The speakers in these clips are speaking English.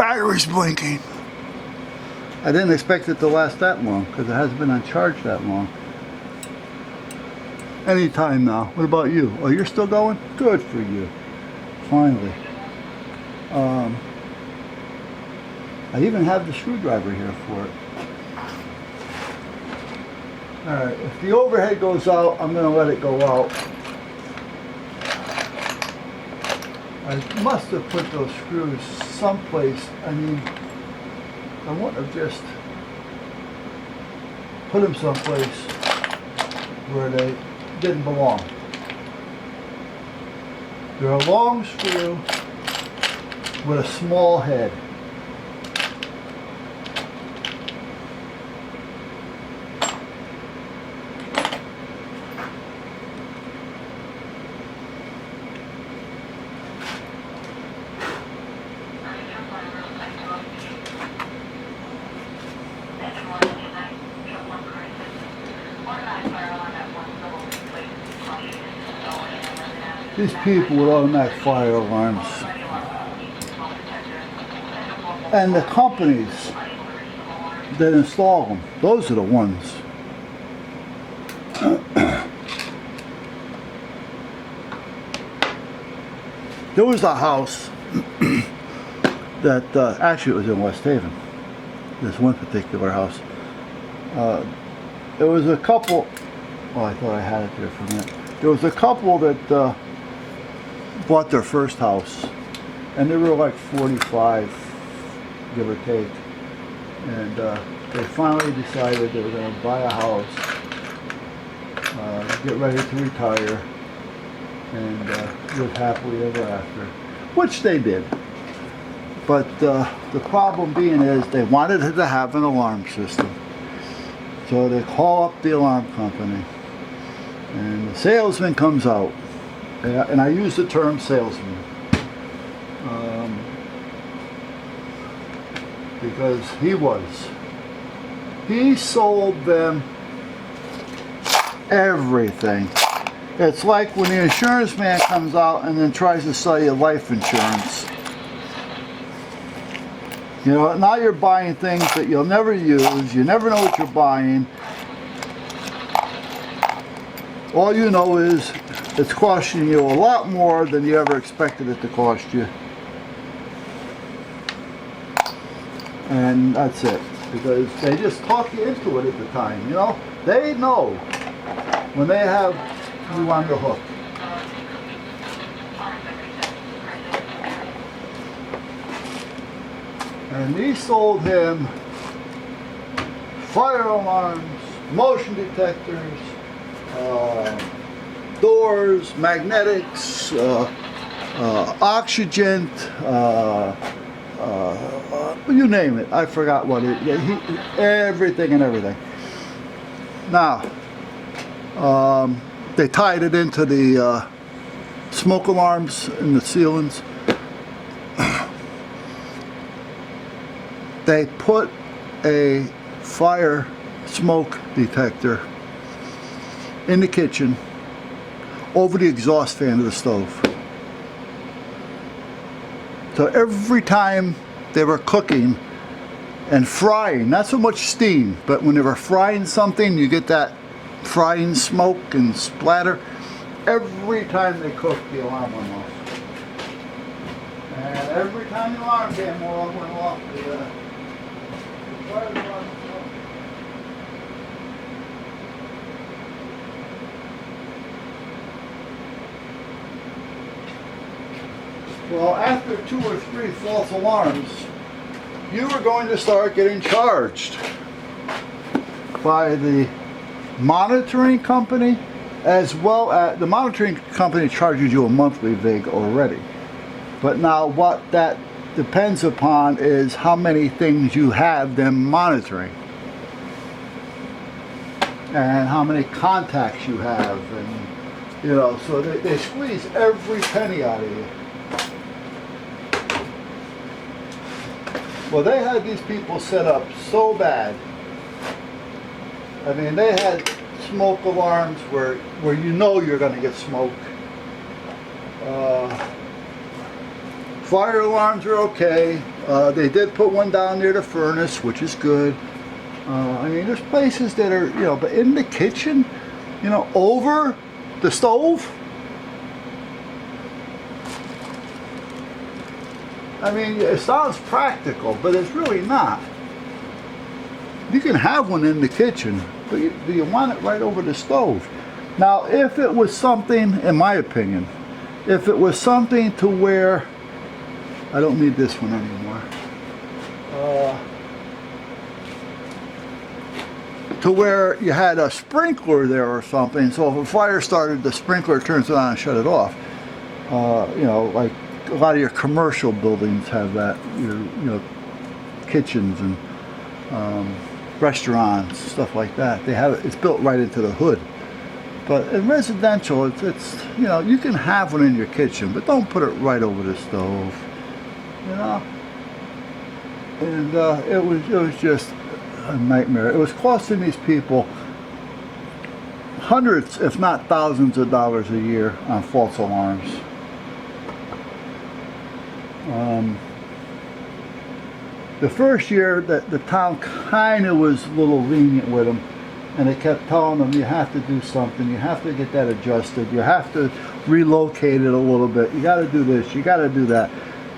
battery's blinking. I didn't expect it to last that long because it hasn't been on charge that long. Anytime now. What about you? Oh, you're still going? Good for you. Finally. I even have the screwdriver here for it. Alright, if the overhead goes out, I'm going to let it go out. I must have put those screws someplace. I mean, I wouldn't have just put them someplace where they didn't belong. They're a long screw with a small head. These people with automatic fire alarms and the companies that install them, those are the ones. There was a house that actually it was in West Haven, this one particular house. There was a couple, oh, I thought I had it there for a minute. There was a couple that bought their first house, and they were like 45, give or take, and they finally decided they were going to buy a house, get ready to retire, and live happily ever after, which they did. But the problem being is they wanted to have an alarm system, so they call up the alarm company, and the salesman comes out. And I use the term salesman because he sold them everything. It's like when the insurance man comes out and then tries to sell you life insurance. You know, now you're buying things that you'll never use, you never know what you're buying. All you know is it's costing you a lot more than you ever expected it to cost you. And that's it. Because they just talk you into it at the time, you know? They know when they have you on the hook. And he sold him fire alarms, motion detectors, doors, magnetics, oxygen, you name it. I forgot what it. Everything and everything. Now, they tied it into the smoke alarms in the ceilings. They put a fire smoke detector in the kitchen over the exhaust fan of the stove. So every time they were cooking and frying, not so much steam, but when they were frying something, you get that frying smoke and splatter. Every time they cooked, the alarm went off. And every time the alarm went off, the fire alarm went off. Well, after 2 or 3 false alarms, you were going to start getting charged by the monitoring company, as well as the monitoring company charges you a monthly VIG already. But now what that depends upon is how many things you have them monitoring and how many contacts you have, and you know, so they squeeze every penny out of you. Well, they had these people set up so bad. I mean, they had smoke alarms where you know you're going to get smoke. Fire alarms are okay. They did put one down near the furnace, which is good. I mean, there's places that are, you know, but in the kitchen, you know, over the stove. I mean, it sounds practical, but it's really not. You can have one in the kitchen, but do you want it right over the stove? Now, if it was something, in my opinion, if it was something to where, I don't need this one anymore, to where you had a sprinkler there or something, so if a fire started, the sprinkler turns it on and shut it off. You know, like a lot of your commercial buildings have that, you know, kitchens and restaurants, stuff like that. They have it, it's built right into the hood. But in residential, it's you know, you can have one in your kitchen, but don't put it right over the stove, you know. And it was just a nightmare. It was costing these people hundreds, if not thousands of dollars a year on false alarms. The first year that the town kind of was a little lenient with them, and they kept telling them, you have to do something, you have to get that adjusted, you have to relocate it a little bit, you got to do this, you got to do that.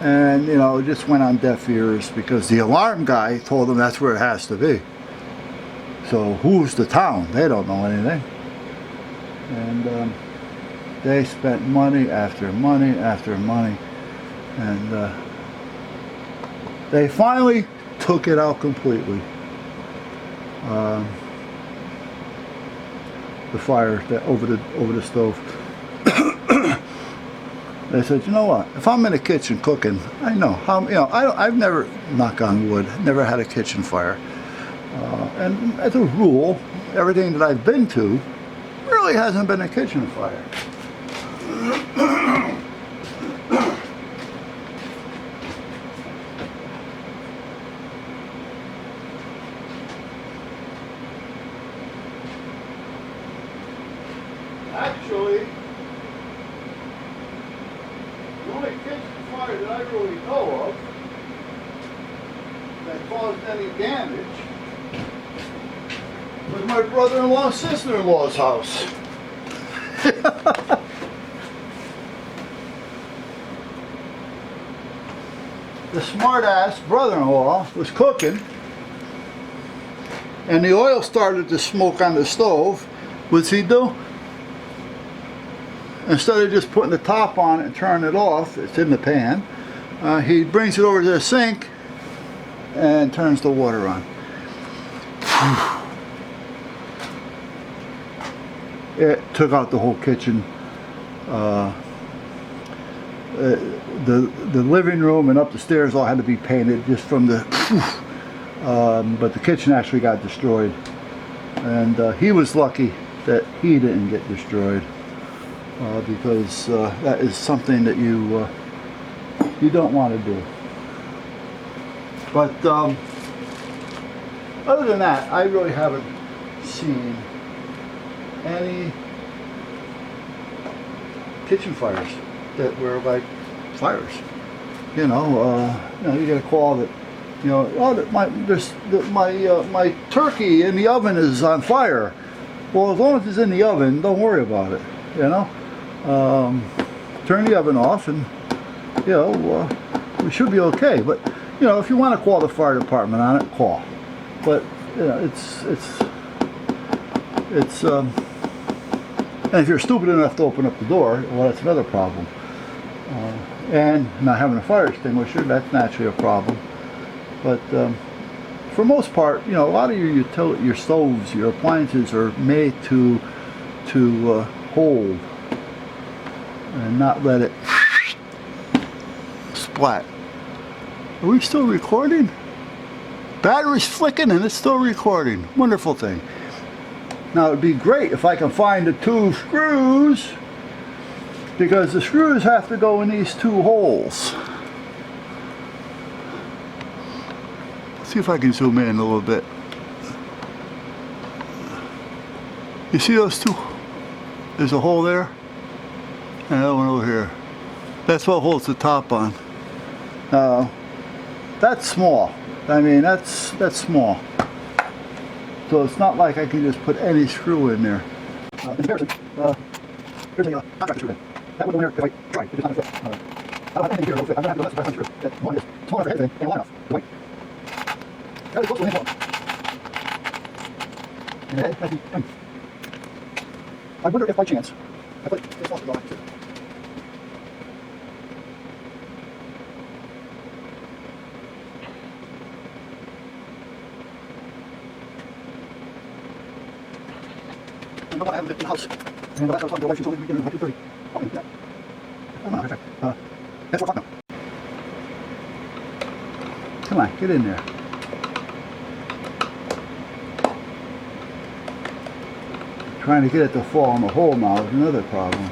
And you know, it just went on deaf ears because the alarm guy told them that's where it has to be. So who's the town? They don't know anything. And they spent money after money after money, and they finally took it out completely. The fire that over the stove. They said, you know what? If I'm in the kitchen cooking, I know how. You know, I've never, knock on wood, never had a kitchen fire. And as a rule, everything that I've been to really hasn't been a kitchen fire. Actually, the only kitchen fire that I really know of that caused any damage was my brother-in-law's sister-in-law's house. The smart-ass brother-in-law was cooking, and the oil started to smoke on the stove. What's he do? Instead of just putting the top on it and turning it off, it's in the pan, he brings it over to the sink and turns the water on. It took out the whole kitchen. The living room and up the stairs all had to be painted just from the but the kitchen actually got destroyed, and he was lucky that he didn't get destroyed, because that is something that you don't want to do. But other than that, I really haven't seen any kitchen fires that were like fires. You know, you get a call that, you know, oh, my turkey in the oven is on fire. Well, as long as it's in the oven, don't worry about it. You know, turn the oven off, and you know, we should be okay. But you know, if you want to call the fire department on it, call. But you know, it's and if you're stupid enough to open up the door, well, that's another problem. And not having a fire extinguisher, that's naturally a problem. But for most part, you know, a lot of your stoves, your appliances are made to hold and not let it splat. Are we still recording? Battery's flicking and it's still recording. Wonderful thing. Now it'd be great if I can find the 2 screws, because the screws have to go in these 2 holes. Let's see if I can zoom in a little bit. You see those 2? There's a hole there and another one over here. That's what holds the top on. Now That's small. I mean, that's small. So it's not like I can just put any screw in there. In comparison, here's a contractor screw in. That would go in there if I tried. It just not fit. I don't have anything here that will fit. I'm going to have to go less than 500 screw. That one is small enough for anything and long enough to wait. That is close to an inch long. And the head has the ring. I wonder if by chance I put this off the line too. I know what I haven't been in the house. And the last time I was talking to the wife, she told me to begin at 2:30. Oh, yeah. I don't know, in fact, that's 4 o'clock now. Come on, get in there. Trying to get it to fall in the hole now is another problem.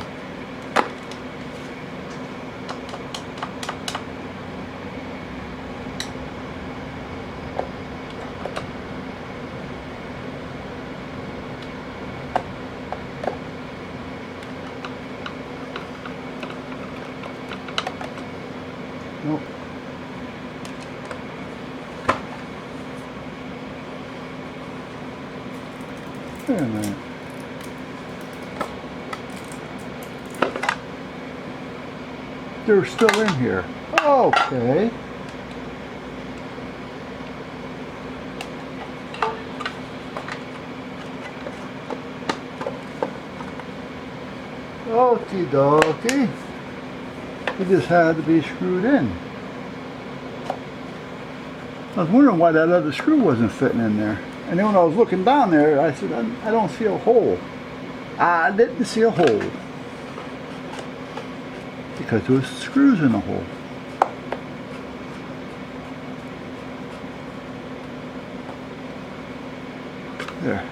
Nope. Wait a minute. They're still in here. Okay. Okie dokie. It just had to be screwed in. I was wondering why that other screw wasn't fitting in there. And then when I was looking down there, I said, I don't see a hole. I didn't see a hole. Because there was screws in the hole. There.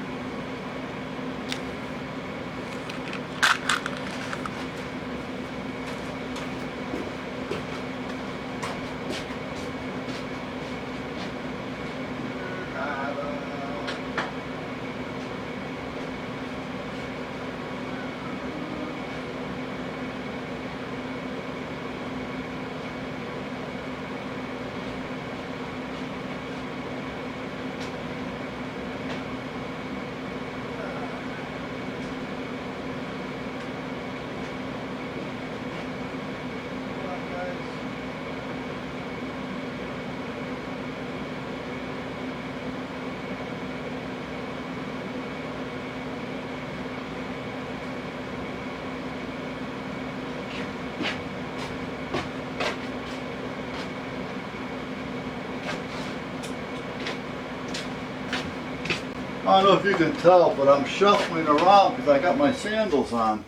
I don't know if you can tell, but I'm shuffling around because I got my sandals on.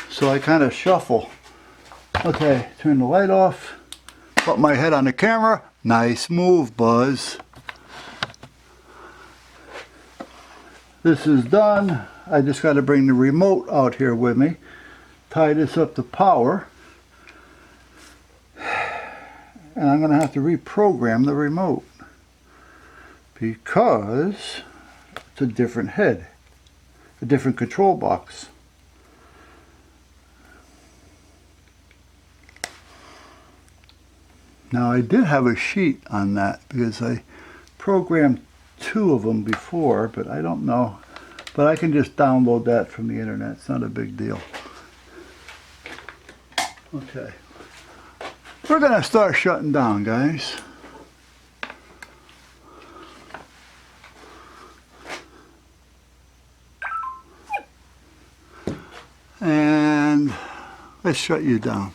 So I kind of shuffle. Okay, turn the light off. Put my head on the camera. Nice move, Buzz. This is done. I just got to bring the remote out here with me. Tie this up to power. And I'm going to have to reprogram the remote. Because it's a different head, a different control box. Now I did have a sheet on that because I programmed 2 of them before, but I don't know. But I can just download that from the internet. It's not a big deal. Okay. We're going to start shutting down, guys. And let's shut you down.